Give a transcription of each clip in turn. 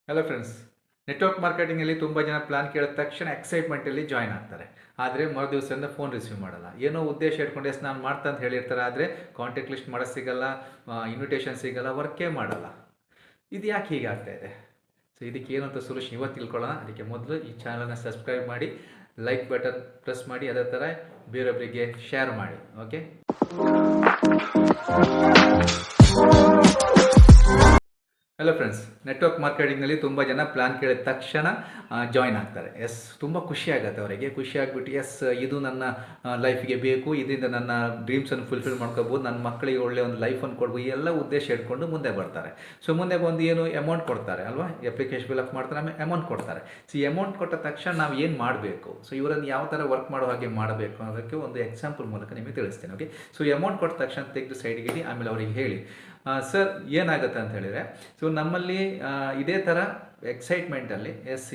Hello friends, network ಮಾರ್ಕೆಟಿಂಗಲ್ಲಿ ತುಂಬ ಜನ plan ಕೇಳಿದ ತಕ್ಷಣ ಎಕ್ಸೈಟ್ಮೆಂಟಲ್ಲಿ ಜಾಯ್ನ್ ಆಗ್ತಾರೆ. ಆದರೆ ಮರು ದಿವಸದಿಂದ ಫೋನ್ ರಿಸೀವ್ ಮಾಡಲ್ಲ. ಏನೋ ಉದ್ದೇಶ ಇಟ್ಕೊಂಡು ಎಸ್ ನಾನು ಮಾಡ್ತಾ ಅಂತ ಹೇಳಿರ್ತಾರೆ, ಆದರೆ ಕಾಂಟ್ಯಾಕ್ಟ್ ಲಿಸ್ಟ್ ಮಾಡೋದು ಸಿಗಲ್ಲ, ಇನ್ವಿಟೇಷನ್ ಸಿಗಲ್ಲ, ವರ್ಕೇ ಮಾಡಲ್ಲ. ಇದು ಯಾಕೆ ಹೀಗೆ ಆಗ್ತಾ ಇದೆ? ಸೊ ಇದಕ್ಕೆ ಏನು ಅಂತ ಸೊಲ್ಯೂಷನ್ ಇವತ್ತು ತಿಳ್ಕೊಳ್ಳೋಣ. ಅದಕ್ಕೆ ಮೊದಲು ಈ ಚಾನಲ್ನ ಸಬ್ಸ್ಕ್ರೈಬ್ ಮಾಡಿ, ಲೈಕ್ ಬಟನ್ ಪ್ರೆಸ್ ಮಾಡಿ, ಅದೇ ಥರ ಬೇರೊಬ್ಬರಿಗೆ ಶೇರ್ ಮಾಡಿ. ಓಕೆ, ಹಲೋ ಫ್ರೆಂಡ್ಸ್, ನೆಟ್ವರ್ಕ್ ಮಾರ್ಕೆಟಿಂಗ್ನಲ್ಲಿ ತುಂಬ ಜನ ಪ್ಲಾನ್ ಕೇಳಿದ ತಕ್ಷಣ ಜಾಯ್ನ್ ಆಗ್ತಾರೆ. ಎಸ್, ತುಂಬ ಖುಷಿ ಆಗುತ್ತೆ ಅವರಿಗೆ. ಖುಷಿ ಆಗಿಬಿಟ್ಟು ಎಸ್ ಇದು ನನ್ನ ಲೈಫಿಗೆ ಬೇಕು, ಇದರಿಂದ ನನ್ನ ಡ್ರೀಮ್ಸನ್ನು ಫುಲ್ಫಿಲ್ ಮಾಡ್ಕೋಬೋದು, ನನ್ನ ಮಕ್ಕಳಿಗೆ ಒಳ್ಳೆಯ ಒಂದು ಲೈಫನ್ನು ಕೊಡ್ಬೋದು, ಈ ಎಲ್ಲ ಉದ್ದೇಶ ಇಟ್ಕೊಂಡು ಮುಂದೆ ಬರ್ತಾರೆ. ಸೊ ಮುಂದೆ ಬಂದು ಏನು ಅಮೌಂಟ್ ಕೊಡ್ತಾರೆ ಅಲ್ವಾ, ಅಪ್ಲಿಕೇಶನ್ ಫಿಲ್ ಅಪ್ ಮಾಡ್ತಾರೆ, ಆಮೇಲೆ ಅಮೌಂಟ್ ಕೊಡ್ತಾರೆ. ಸೊ ಈ ಅಮೌಂಟ್ ಕೊಟ್ಟ ತಕ್ಷಣ ನಾವು ಏನು ಮಾಡಬೇಕು, ಸೊ ಇವರನ್ನು ಯಾವ ಥರ ವರ್ಕ್ ಮಾಡೋ ಹಾಗೆ ಮಾಡಬೇಕು ಅನ್ನೋದಕ್ಕೆ ಒಂದು ಎಕ್ಸಾಂಪಲ್ ಮೂಲಕ ನಿಮಗೆ ತಿಳಿಸ್ತೇನೆ. ಓಕೆ, ಸೊ ಅಮೌಂಟ್ ಕೊಟ್ಟ ತಕ್ಷಣ ತೆಗೆದು ಸೈಡ್ಗೆ ಇಡಿ, ಆಮೇಲೆ ಅವರಿಗೆ ಹೇಳಿ ಸರ್ ಏನಾಗುತ್ತೆ ಅಂತ ಹೇಳಿದರೆ, ಸೊ ನಮ್ಮಲ್ಲಿ ಇದೇ ಥರ ಎಕ್ಸೈಟ್ಮೆಂಟಲ್ಲಿ ಎಸ್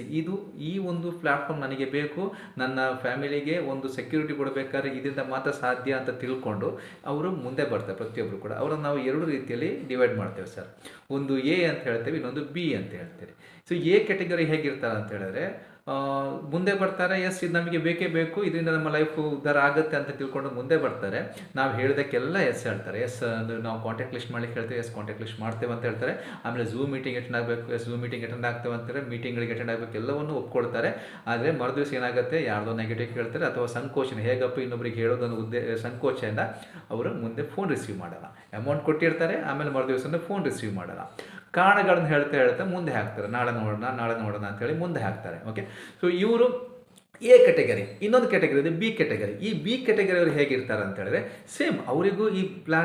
ಈ ಒಂದು ಪ್ಲ್ಯಾಟ್ಫಾರ್ಮ್ ನನಗೆ ಬೇಕು, ನನ್ನ ಫ್ಯಾಮಿಲಿಗೆ ಒಂದು ಸೆಕ್ಯೂರಿಟಿ ಕೊಡಬೇಕಾದ್ರೆ ಇದರಿಂದ ಮಾತ್ರ ಸಾಧ್ಯ ಅಂತ ತಿಳ್ಕೊಂಡು ಅವರು ಮುಂದೆ ಬರ್ತಾರೆ. ಪ್ರತಿಯೊಬ್ಬರು ಕೂಡ ಅವರನ್ನು ನಾವು ಎರಡು ರೀತಿಯಲ್ಲಿ ಡಿವೈಡ್ ಮಾಡ್ತೇವೆ ಸರ್. ಒಂದು ಎ ಅಂತ ಹೇಳ್ತೇವೆ, ಇನ್ನೊಂದು ಬಿ ಅಂತ ಹೇಳ್ತೇವೆ. ಸೊ ಎ ಕ್ಯಾಟಗರಿ ಹೇಗಿರ್ತಾರೆ ಅಂತ ಹೇಳಿದ್ರೆ, ಮುಂದೆ ಬರ್ತಾರೆ, ಎಸ್ ಇದು ನಮಗೆ ಬೇಕೇ ಬೇಕು, ಇದರಿಂದ ನಮ್ಮ ಲೈಫ್ ಉದ್ಧಾರ ಆಗುತ್ತೆ ಅಂತ ತಿಳ್ಕೊಂಡು ಮುಂದೆ ಬರ್ತಾರೆ. ನಾವು ಹೇಳಿದಕ್ಕೆಲ್ಲ ಎಸ್ ಹೇಳ್ತಾರೆ. ಎಸ್ ನಾವು ಕಾಂಟ್ಯಾಕ್ಟ್ ಲಿಸ್ಟ್ ಮಾಡ್ಲಿಕ್ಕೆ ಹೇಳ್ತೇವೆ, ಎಸ್ ಕಾಂಟ್ಯಾಕ್ಟ್ ಲಿಸ್ಟ್ ಮಾಡ್ತೇವೆ ಅಂತ ಹೇಳ್ತಾರೆ. ಆಮೇಲೆ ಝೂಮ್ ಮೀಟಿಂಗ್ ಅಟೆಂಡ್ ಆಗಬೇಕು, ಎಸ್ ಝೂಮ್ ಮೀಟಿಂಗ್ ಅಟೆಂಡ್ ಆಗ್ತೇವೆ ಅಂತಾರೆ, ಮೀಟಿಂಗ್ಗಳಿಗೆ ಅಟೆಂಡ್ ಆಗಬೇಕು, ಎಲ್ಲವನ್ನು ಒಪ್ಕೊಳ್ತಾರೆ. ಆದರೆ ಮರುದಿವಸ ಏನಾಗುತ್ತೆ, ಯಾರ್ದೋ ನೆಗೆಟಿವ್ ಕೇಳ್ತಾರೆ ಅಥವಾ ಸಂಕೋಚನ, ಹೇಗಪ್ಪ ಇನ್ನೊಬ್ರಿಗೆ ಹೇಳೋದನ್ನು ಸಂಕೋಚದಿಂದ ಅವರು ಮುಂದೆ ಫೋನ್ ರಿಸೀವ್ ಮಾಡಲ್ಲ. ಅಮೌಂಟ್ ಕೊಟ್ಟಿರ್ತಾರೆ, ಆಮೇಲೆ ಮರುದಿವಸದಿಂದ ಫೋನ್ ರಿಸೀವ್ ಮಾಡಲ್ಲ. ಕಾರಣಗಳನ್ನು ಹೇಳ್ತಾ ಮುಂದೆ ಹಾಕ್ತಾರೆ, ನಾಳೆ ನೋಡೋಣ ಅಂತೇಳಿ ಮುಂದೆ ಹಾಕ್ತಾರೆ. ಓಕೆ, ಸೊ ಇವರು ಎ ಕ್ಯಾಟಗರಿ. ಇನ್ನೊಂದು ಕ್ಯಾಟಗರಿ ಇದೆ ಬಿ ಕ್ಯಾಟಗರಿ. ಈ ಬಿ ಕ್ಯಾಟಗರಿ ಅವರು ಹೇಗಿರ್ತಾರೆ ಅಂತ ಹೇಳಿದ್ರೆ, ಸೇಮ್ ಅವರಿಗೂ ಈ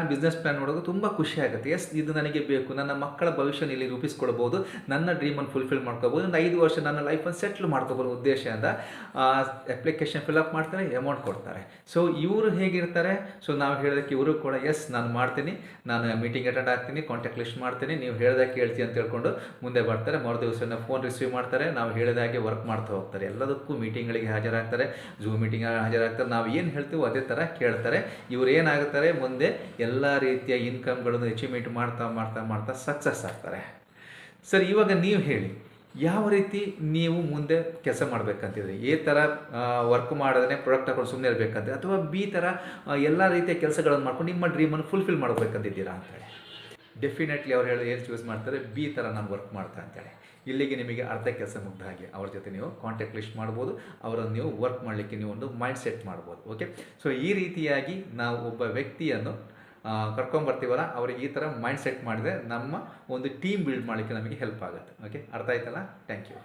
ಬಿಸ್ನೆಸ್ ಪ್ಲಾನ್ ನೋಡೋದು ತುಂಬ ಖುಷಿ ಆಗುತ್ತೆ. ಎಸ್ ಇದು ನನಗೆ ಬೇಕು, ನನ್ನ ಮಕ್ಕಳ ಭವಿಷ್ಯ ಇಲ್ಲಿ ರೂಪಿಸ್ಕೊಳ್ಬೋದು, ನನ್ನ ಡ್ರೀಮನ್ನು ಫುಲ್ಫಿಲ್ ಮಾಡ್ಕೋಬೋದು, ಒಂದು 5 ವರ್ಷ ನನ್ನ ಲೈಫನ್ನು ಸೆಟ್ಲ್ ಮಾಡ್ಕೋಬೋದು ಉದ್ದೇಶದಿಂದ ಅಪ್ಲಿಕೇಶನ್ ಫಿಲ್ಅಪ್ ಮಾಡ್ತಾರೆ, ಅಮೌಂಟ್ ಕೊಡ್ತಾರೆ. ಸೊ ಇವರು ಹೇಗಿರ್ತಾರೆ, ಸೊ ನಾವು ಹೇಳೋದಕ್ಕೆ ಇವರು ಕೂಡ ಎಸ್ ನಾನು ಮಾಡ್ತೀನಿ, ನಾನು ಮೀಟಿಂಗ್ ಅಟೆಂಡ್ ಆಗ್ತೀನಿ, ಕಾಂಟ್ಯಾಕ್ಟ್ ಲಿಸ್ಟ್ ಮಾಡ್ತೀನಿ, ನೀವು ಹೇಳಿದಾಗ ಕೇಳ್ತೀನಿ ಅಂತ ಹೇಳ್ಕೊಂಡು ಮುಂದೆ ಬರ್ತಾರೆ. ಮರು ದಿವಸ ಫೋನ್ ರಿಸೀವ್ ಮಾಡ್ತಾರೆ, ನಾವು ಹೇಳಿದಾಗೆ ವರ್ಕ್ ಮಾಡ್ತಾ ಹೋಗ್ತಾರೆ. ಎಲ್ಲದಕ್ಕೂ ಮೀಟಿಂಗ್ಗಳಿಗೆ ಹಾಜರಾಗ್ತಾರೆ, ಝೂಮ್ ಮೀಟಿಂಗ್ ಹಾಜರಾಗ್ತಾರೆ, ನಾವು ಏನು ಹೇಳ್ತೀವೋ ಅದೇ ಥರ ಕೇಳ್ತಾರೆ. ಇವ್ರು ಏನಾಗುತ್ತಾರೆ, ಮುಂದೆ ಎಲ್ಲ ರೀತಿಯ ಇನ್ಕಮ್ಗಳನ್ನು ಅಚೀವ್ಮೆಂಟ್ ಮಾಡ್ತಾ ಸಕ್ಸಸ್ ಆಗ್ತಾರೆ. ಸರ್ ಇವಾಗ ನೀವು ಹೇಳಿ, ಯಾವ ರೀತಿ ನೀವು ಮುಂದೆ ಕೆಲಸ ಮಾಡಬೇಕಂತಿದ್ರಿ? ಎ ಥರ ವರ್ಕ್ ಮಾಡೋದನ್ನೇ ಪ್ರಾಡಕ್ಟ್ ಹಾಕೊಂಡು ಸುಮ್ಮನೆ ಇರಬೇಕಂತ, ಅಥವಾ ಬಿ ಥರ ಎಲ್ಲ ರೀತಿಯ ಕೆಲಸಗಳನ್ನು ಮಾಡ್ಕೊಂಡು ನಿಮ್ಮ ಡ್ರೀಮನ್ನು ಫುಲ್ಫಿಲ್ ಮಾಡಬೇಕಂತಿದ್ದೀರಾ ಅಂತೇಳಿ? ಡೆಫಿನೆಟ್ಲಿ ಅವ್ರು ಹೇಳಿ ಏನು ಚೂಸ್ ಮಾಡ್ತಾರೆ, ಬಿ ಥರ ನಾನು ವರ್ಕ್ ಮಾಡ್ತಾ ಅಂತೇಳಿ. ಇಲ್ಲಿಗೆ ನಿಮಗೆ ಅರ್ಧ ಕೆಲಸ ಮುಗ್ದ ಹಾಗೆ. ಅವ್ರ ಜೊತೆ ನೀವು ಕಾಂಟ್ಯಾಕ್ಟ್ ಲಿಸ್ಟ್ ಮಾಡ್ಬೋದು, ಅವರನ್ನು ನೀವು ವರ್ಕ್ ಮಾಡಲಿಕ್ಕೆ ನೀವು ಒಂದು ಮೈಂಡ್ ಸೆಟ್ ಮಾಡ್ಬೋದು. ಓಕೆ, ಸೊ ಈ ರೀತಿಯಾಗಿ ನಾವು ಒಬ್ಬ ವ್ಯಕ್ತಿಯನ್ನು ಕರ್ಕೊಂಬರ್ತೀವಲ್ಲ, ಅವ್ರಿಗೆ ಈ ಥರ ಮೈಂಡ್ ಸೆಟ್ ಮಾಡಿದರೆ ನಮ್ಮ ಒಂದು ಟೀಮ್ ಬಿಲ್ಡ್ ಮಾಡಲಿಕ್ಕೆ ನಮಗೆ ಹೆಲ್ಪ್ ಆಗುತ್ತೆ. ಓಕೆ, ಅರ್ಥ ಆಯ್ತಲ್ಲ? Thank you.